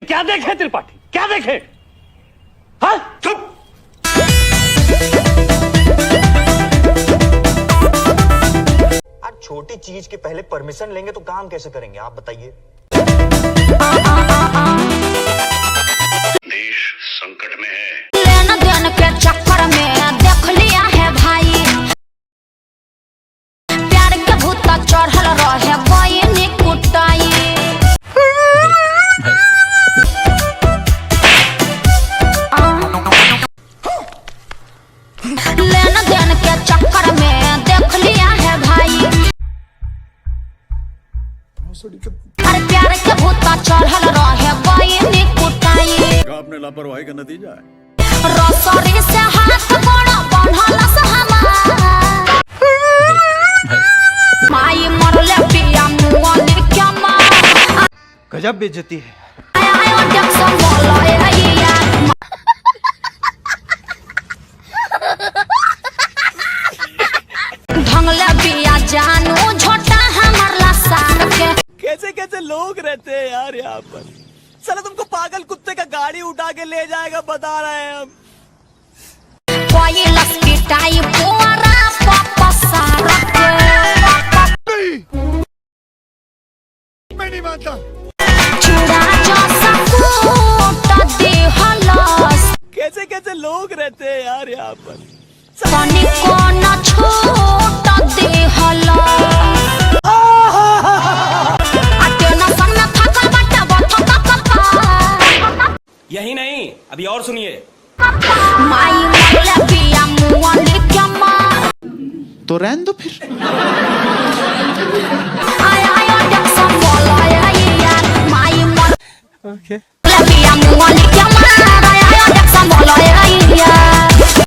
क्या देखे त्रिपाठी, क्या देखे? हाँ चुप। छोटी चीज के पहले परमिशन लेंगे तो काम कैसे करेंगे आप बताइए। देश संकट में है। लेना देना के चक्कर में देख लिया है भाई, प्यार के भूत चढ़ल रहे कोई नहीं कुटाई। लेना देना के चक्कर में देख लिया है भाई, अरे प्यार के भूत चढ़ल रहे कोई नहीं कुटाई। आपने लापरवाही का नतीजा है। रसरी से हाथ गोड़ बंधल हमार, माई मरले पिया मुअली क्या मार। गजब बेइज्जती है। आयो देख सब बोले भैया, ढंगले पिया जानू झोटा हमर लसान के। कैसे कैसे लोग रहते हैं यार यहाँ पर। साला तुमको पागल कुत्ते का गाड़ी उठा के ले जाएगा बता रहे हैं हम। कोई लस्की टाई पूरा पापा सारा के। मैं नहीं मानता। चूड़ा जैसा कूट दे हलस, कैसे कैसे लोग रहते हैं यार यहाँ पर। पानी को न छूट दे हलस। आटे न सन में थकल बट्टा बट्टा पापा। यही नहीं, अभी और सुनिए। माई मरले पिया मुअली क्या मार। तो रहने दो फिर। आयो देख सब बोले यार, माई मरले ओके पिया मुअली